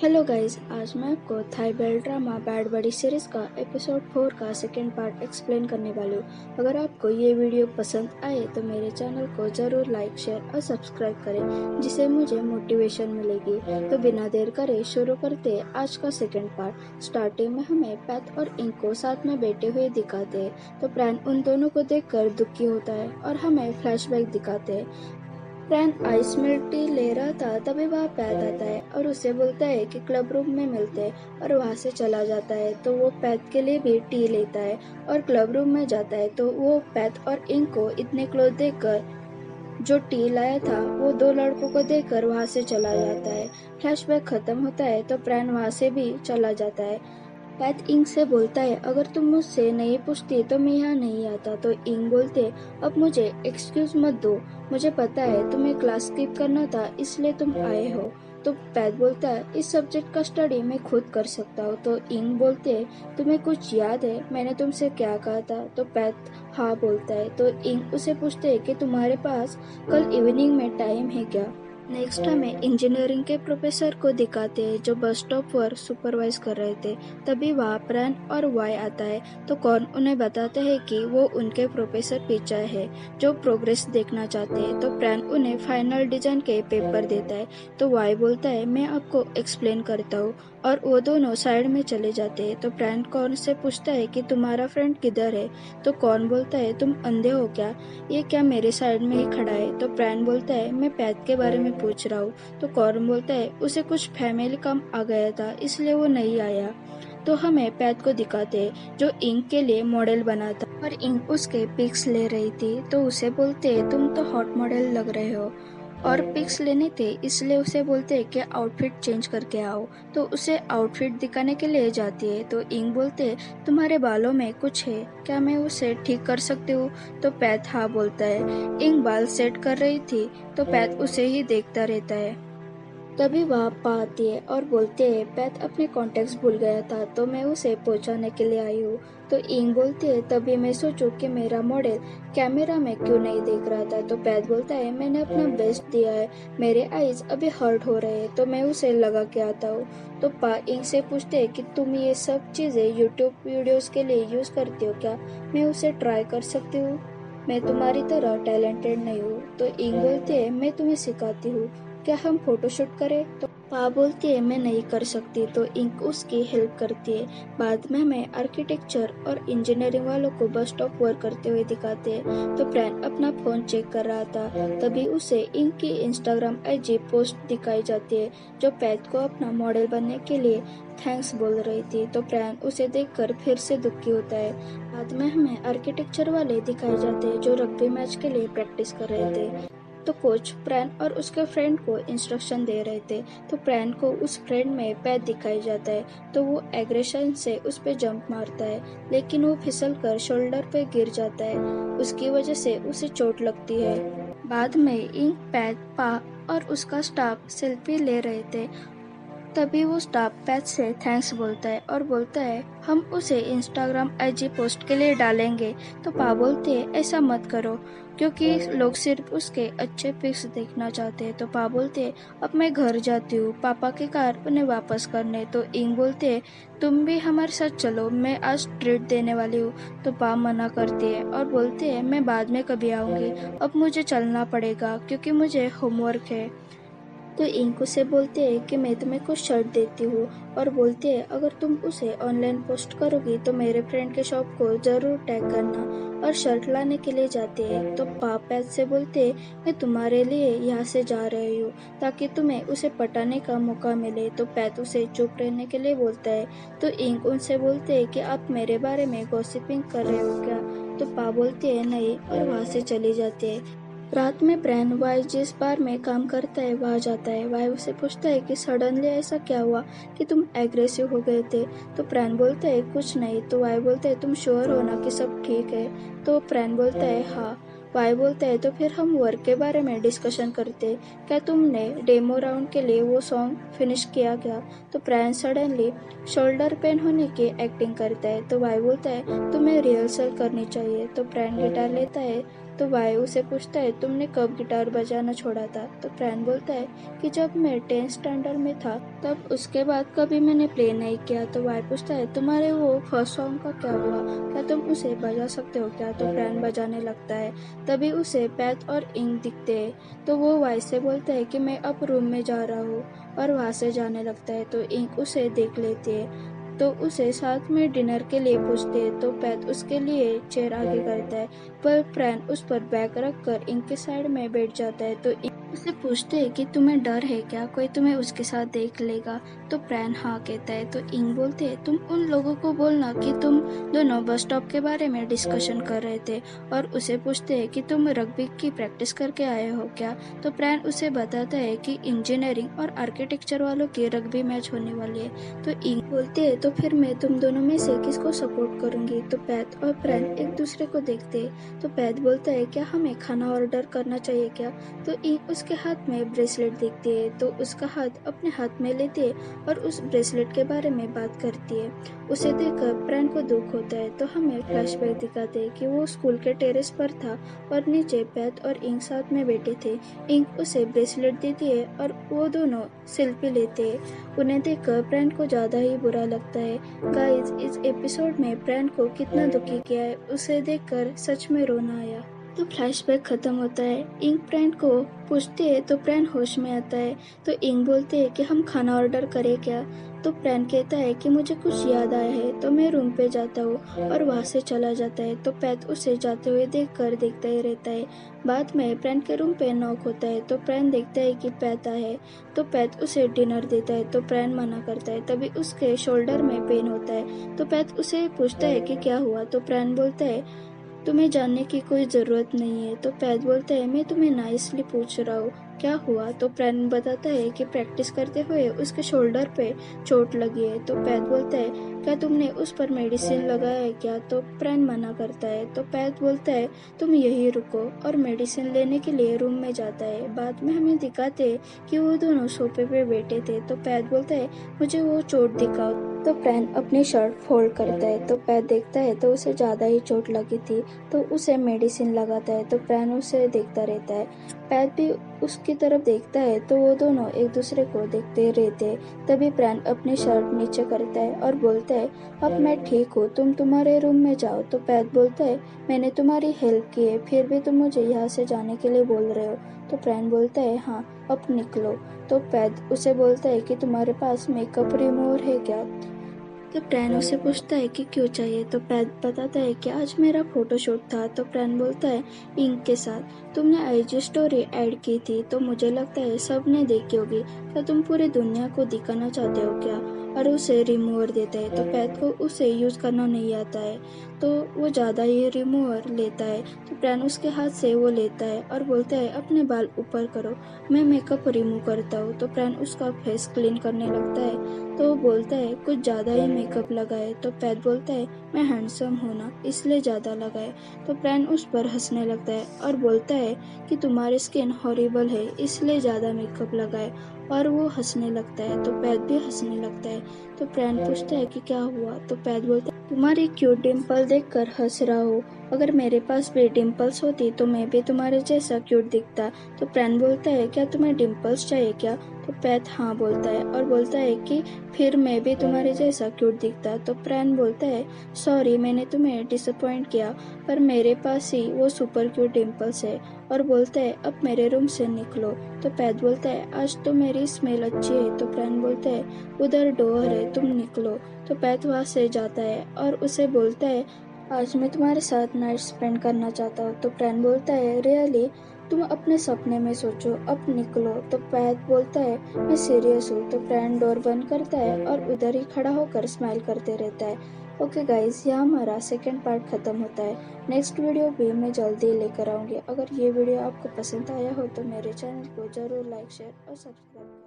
Hello guys, आज मैं आपको थाई बेल ड्रामा बैड बडी सीरीज का एपिसोड 4 का सेकेंड पार्ट एक्सप्लेन करने वाली हूँ। अगर आपको ये वीडियो पसंद आए तो मेरे चैनल को ज़रूर लाइक, शेयर और सब्सक्राइब करें, जिससे मुझे मोटिवेशन मिलेगी। तो बिना देर करे शुरू करते हैं आज का सेकेंड पार्ट। स्टार्टिंग में हमें पैथ और इंक को साथ में बैठे हुए दिखाते हैं, तो प्रैन उन दोनों को देखकर दुखी होता है और हमें फ्लैशबैक दिखाते हैं। प्रैन आइस मिल्क टी ले रहा था, तभी वह पैथ आता है और उसे बोलता है कि क्लब रूम में मिलते हैं और वहां से चला जाता है। तो वो पैथ के लिए भी टी लेता है और क्लब रूम में जाता है। तो वो पैथ और इंक को इतने क्लोज देखकर जो टी लाया था वो दो लड़कों को देखकर वहां से चला जाता है। फ्लैशबैक खत्म होता है तो प्रैन वहां से भी चला जाता है। पैथ इंक से बोलता है, अगर तुम मुझसे नहीं पूछती तो मैं यहाँ नहीं आता। तो इंक बोलते, अब मुझे एक्सक्यूज मत दो, मुझे पता है तुम्हें क्लास स्किप करना था इसलिए तुम आए हो। तो पैथ बोलता है, इस सब्जेक्ट का स्टडी मैं खुद कर सकता हूँ। तो इंक बोलते, तुम्हें कुछ याद है मैंने तुमसे क्या कहा था? तो पैथ हाँ बोलता है। तो इंक उसे पूछते है कि तुम्हारे पास कल इवनिंग में टाइम है क्या? नेक्स्ट हमें इंजीनियरिंग के प्रोफेसर को दिखाते हैं जो बस स्टॉप पर सुपरवाइज कर रहे थे। तभी वहाँ प्रैन और वाई आता है। तो कौन उन्हें बताते हैं कि वो उनके प्रोफेसर पिचाई है जो प्रोग्रेस देखना चाहते हैं। तो प्रैन उन्हें फाइनल डिजाइन के पेपर देता है। तो वाई बोलता है, मैं आपको एक्सप्लेन करता हूँ, और वो दोनों साइड में चले जाते हैं। तो प्रैन कौन से पूछता है कि तुम्हारा फ्रेंड किधर है? तो कौन बोलता है, तुम अंधे हो क्या, ये क्या मेरे साइड में ही खड़ा है? तो प्रैन बोलता है, मैं पैथ के बारे में पूछ रहा हूँ। तो कॉर्न बोलता है, उसे कुछ फैमिली काम आ गया था इसलिए वो नहीं आया। तो हमें पैथ को दिखाते हैं जो इंक के लिए मॉडल बना था और इंक उसके पिक्स ले रही थी। तो उसे बोलते हैं, तुम तो हॉट मॉडल लग रहे हो, और पिक्स लेने थे इसलिए उसे बोलते हैं कि आउटफिट चेंज करके आओ। तो उसे आउटफिट दिखाने के लिए जाती है। तो इंक बोलते, तुम्हारे बालों में कुछ है क्या, मैं उसे ठीक कर सकती हूँ? तो पैथ हाँ बोलता है। इंक बाल सेट कर रही थी तो पैथ उसे ही देखता रहता है। तभी वह पा आती है और बोलते है, पैथ अपने कॉन्टेक्ट्स भूल गया था तो मैं उसे पहुंचाने के लिए आई हूँ। तो इंग बोलती है, तभी मैं सोचूं कि मेरा मॉडल कैमरा में क्यों नहीं देख रहा था। तो पैथ बोलता है, मैंने अपना बेस्ट दिया है, मेरे आईज अभी हर्ट हो रहे हैं तो मैं उसे लगा के आता हूँ। तो पा इंग से पूछते है कि तुम ये सब चीजें यूट्यूब वीडियोस के लिए यूज करती हो क्या, मैं उसे ट्राई कर सकती हूँ, मैं तुम्हारी तरह टैलेंटेड नहीं हूँ। तो इंग बोलती है, मैं तुम्हें सिखाती हूँ, क्या हम फोटोशूट करें? तो पा बोलती है, मैं नहीं कर सकती। तो इंक उसकी हेल्प करती है। बाद में हमें आर्किटेक्चर और इंजीनियरिंग वालों को बस स्टॉप वर्क करते हुए दिखाते हैं। तो प्रैन अपना फोन चेक कर रहा था, तभी उसे इंक की इंस्टाग्राम आईजी पोस्ट दिखाई जाती है जो पैथ को अपना मॉडल बनने के लिए थैंक्स बोल रही थी। तो प्रैन उसे देखकर फिर से दुखी होता है। बाद में हमें आर्किटेक्चर वाले दिखाए जाते हैं जो रग्बी मैच के लिए प्रैक्टिस कर रहे थे। तो कोच प्रैन और उसके फ्रेंड को इंस्ट्रक्शन दे रहे थे। तो प्रैन को उस फ्रेंड में पैर दिखाई जाता है तो वो एग्रेशन से उस पे जंप मारता है, लेकिन वो फिसल कर शोल्डर पे गिर जाता है, उसकी वजह से उसे चोट लगती है। बाद में इंक, पैथ, पा और उसका स्टाफ सेल्फी ले रहे थे। तभी वो स्टाफ पैथ से थैंक्स बोलता है और बोलता है, हम उसे इंस्टाग्राम आईजी पोस्ट के लिए डालेंगे। तो पा बोलते है, ऐसा मत करो, क्योंकि लोग सिर्फ उसके अच्छे पिक्स देखना चाहते हैं। तो पा बोलते है, अब मैं घर जाती हूँ, पापा की कार उन्हें वापस करने। तो इंग बोलते है, तुम भी हमारे साथ चलो, मैं आज ट्रीट देने वाली हूँ। तो पा मना करती है और बोलते है, मैं बाद में कभी आऊंगी, अब मुझे चलना पड़ेगा क्योंकि मुझे होमवर्क है। तो इंक उसे बोलते हैं कि मैं तुम्हें कुछ शर्ट देती हूँ, और बोलते हैं, अगर तुम उसे ऑनलाइन पोस्ट करोगी तो मेरे फ्रेंड के शॉप को जरूर टैग करना, और शर्ट लाने के लिए जाते हैं। तो पाप पैथ से बोलते हैं, मैं तुम्हारे लिए यहाँ से जा रही हूँ ताकि तुम्हें उसे पटाने का मौका मिले। तो पैथ उसे चुप रहने के लिए बोलता है। तो इंक उनसे बोलते हैं कि आप मेरे बारे में गॉसिपिंग कर रहे हो क्या? तो पा बोलते हैं नहीं, और वहाँ से चले जाते हैं। रात में प्रैन वाई जिस बार में काम करता है वहां जाता है। वाई उसे पूछता है कि सडनली ऐसा क्या हुआ कि तुम एग्रेसिव हो गए थे? तो प्रैन बोलता है, कुछ नहीं। तो वाई बोलता है, तुम श्योर हो ना कि सब ठीक है? तो प्रैन बोलता है हाँ। वाई बोलता है, तो फिर हम वर्क के बारे में डिस्कशन करते, क्या तुमने डेमो राउंड के लिए वो सॉन्ग फिनिश किया क्या? तो प्रैन सडनली शोल्डर पेन होने की एक्टिंग करता है। तो वाई बोलता है, तुम्हें रिहर्सल करनी चाहिए। तो प्रैन गिटार लेता है तो वाई उसे पूछता है तुमने कब गिटार बजाना छोड़ा था। तो प्रैन बोलता है कि जब मैं 10th स्टैंडर्ड में था, तब उसके बाद कभी मैंने प्ले नहीं किया। तो वाई पूछता है तुम्हारे वो फर्स्ट सॉन्ग का क्या हुआ, क्या तुम उसे बजा सकते हो क्या। तो प्रैन बजाने लगता है। तभी उसे पैथ और इंक दिखते हैं। तो वो वाई से बोलता है कि मैं अब रूम में जा रहा हूँ, और वहाँ से जाने लगता है। तो इंक उसे देख लेती है, तो उसे साथ में डिनर के लिए पूछते हैं। तो पैथ उसके लिए चेयर आगे करता है, पर प्रैन उस पर बैग रख कर इंक के साइड में बैठ जाता है। तो इंक उसे पूछते हैं कि तुम्हें डर है क्या, कोई तुम्हें उसके साथ देख लेगा। तो प्रैन हाँ कहता है। तो इंक बोलते हैं तुम उन लोगों को बोलना कि तुम दोनों बस स्टॉप के बारे में डिस्कशन कर रहे थे, और उसे पूछते हैं कि तुम रग्बी की प्रैक्टिस करके आए हो क्या। तो प्रैन उसे बताता है कि इंजीनियरिंग और आर्किटेक्चर वालों की रग्बी मैच होने वाली है। तो इंक बोलते हैं तो फिर मैं तुम दोनों में से किसको सपोर्ट करूंगी। तो पैथ और प्रैन एक दूसरे को देखते हैं। तो पैथ बोलता है क्या हमें खाना ऑर्डर करना चाहिए क्या। तो इंक उसके हाथ में ब्रेसलेट देखती है, तो उसका हाथ अपने हाथ में लेती है और उस ब्रेसलेट के बारे में बात करती है। उसे देखकर प्रैन को दुख होता है। तो हमें फ्लैशबैक दिखाते हैं कि वो स्कूल के टेरेस पर था और नीचे पैथ और इंक साथ में बैठे थे। इंक उसे ब्रेसलेट देती है और वो दोनों सेल्फी लेते हैं। उन्हें देखकर प्रैन को ज्यादा ही बुरा लगता है। गाइस, इस एपिसोड में प्रैन को कितना दुखी किया है, उसे देखकर सच में रोना आया। तो फ्लैशबैक खत्म होता है। इंक प्रैन को पूछती है तो प्रैन होश में आता है। तो इंक बोलते है कि हम खाना ऑर्डर करें क्या। तो प्रैन कहता है कि मुझे कुछ याद आया है। तो मैं रूम पे जाता हूँ, और वहाँ से चला जाता है। तो पैथ उसे जाते हुए देखकर देखता ही रहता है। बाद में प्रैन के रूम पे नॉक होता है। तो प्रैन देखता है कि पैथ आया है। तो पैथ उसे डिनर देता है। तो प्रैन मना करता है। तभी उसके शोल्डर में पेन होता है। तो पैथ उसे पूछता है कि क्या हुआ। तो प्रैन बोलता है तुम्हें जानने की कोई जरूरत नहीं है। तो पैथ बोलता है मैं तुम्हें नाइसली पूछ रहा हूँ क्या हुआ। तो प्रैन बताता है कि प्रैक्टिस करते हुए उसके शोल्डर पे चोट लगी है। तो पैथ बोलता है क्या तुमने उस पर मेडिसिन लगाया है क्या। तो प्रैन मना करता है। तो पैथ बोलता है तुम यहीं रुको, और मेडिसिन लेने के लिए रूम में जाता है। बाद में हमें दिखाते हैं कि वो दोनों सोफे पे बैठे थे। तो पैथ बोलता है मुझे वो चोट दिखाओ। तो प्रैन अपनी शर्ट फोल्ड करता है। तो पैथ देखता है तो उसे ज्यादा ही चोट लगी थी। तो उसे मेडिसिन लगाता है। तो प्रैन उसे देखता रहता है। पैथ भी उसकी तरफ देखता है। तो वो दोनों एक दूसरे को देखते रहते हैं। तभी प्रैन अपनी शर्ट नीचे करता है और बोलता है अब मैं ठीक हूँ, तुम तुम्हारे रूम में जाओ। तो पैथ बोलता है मैंने तुम्हारी हेल्प की है, फिर भी तुम मुझे यहाँ से जाने के लिए बोल रहे हो। तो प्रैन बोलता है हाँ, अब निकलो। तो पैथ उसे बोलता है कि तुम्हारे पास मेकअप रिमूवर है क्या। तो प्रैन उसे पूछता है कि क्यों चाहिए। तो पैथ बताता है कि आज मेरा फोटोशूट था। तो प्रैन बोलता है इंक के साथ तुमने आईजी स्टोरी ऐड की थी, तो मुझे लगता है सबने देखी होगी, क्या तुम पूरी दुनिया को दिखाना चाहते हो क्या। और उसे रिमूवर देता है। तो पैथ को उसे यूज करना नहीं आता है, तो वो ज्यादा ही रिमूवर लेता है। तो प्रैन उसके हाथ से वो लेता है और बोलता है अपने बाल ऊपर करो, मैं मेकअप रिमूव करता हूँ। तो प्रैन उसका फेस क्लीन करने लगता है। तो वो बोलता है कुछ ज्यादा ही मेकअप लगाए। तो पैथ बोलता है मैं हैंडसम हूं ना, इसलिए ज्यादा लगाए। तो प्रैन उस पर हंसने लगता है और बोलता है कि तुम्हारी स्किन हॉरिबल है, इसलिए ज्यादा मेकअप लगाए। और वो हंसने लगता है। तो पैथ भी हंसने लगता है। तो प्रैन पूछता है कि क्या हुआ। तो पैथ बोलता है तुम्हारी क्यूट डिम्पल देखकर हंस रहा हूँ, अगर मेरे पास भी डिम्पल्स होती तो मैं भी तुम्हारे जैसा क्यूट दिखता। तो प्रैन बोलता है क्या तुम्हें डिम्पल्स चाहिए क्या। तो पैथ हाँ बोलता है और बोलता है कि फिर मैं भी तुम्हारे जैसा क्यूट दिखता। तो प्रैन बोलता है सॉरी मैंने तुम्हें डिसअपॉइंट किया, पर मेरे पास ही वो सुपर क्यूट डिम्पल्स है। और बोलता है अब मेरे रूम से निकलो। तो पैथ बोलता है आज तो मेरी स्मेल अच्छी है। तो प्रैन बोलता है उधर डोर है, तुम निकलो। तो पैथ वहाँ से जाता है और उसे बोलता है आज मैं तुम्हारे साथ नाइट स्पेंड करना चाहता हूँ। तो प्रैन बोलता है रियली, तुम अपने सपने में सोचो, अब निकलो। तो पैथ बोलता है मैं सीरियस हूँ। तो प्रैन डोर बंद करता है और उधर ही खड़ा होकर स्माइल करते रहता है। ओके गाइस, यहाँ हमारा सेकेंड पार्ट खत्म होता है। नेक्स्ट वीडियो भी मैं जल्दी लेकर आऊंगी। अगर ये वीडियो आपको पसंद आया हो तो मेरे चैनल को जरूर लाइक शेयर और सब्सक्राइब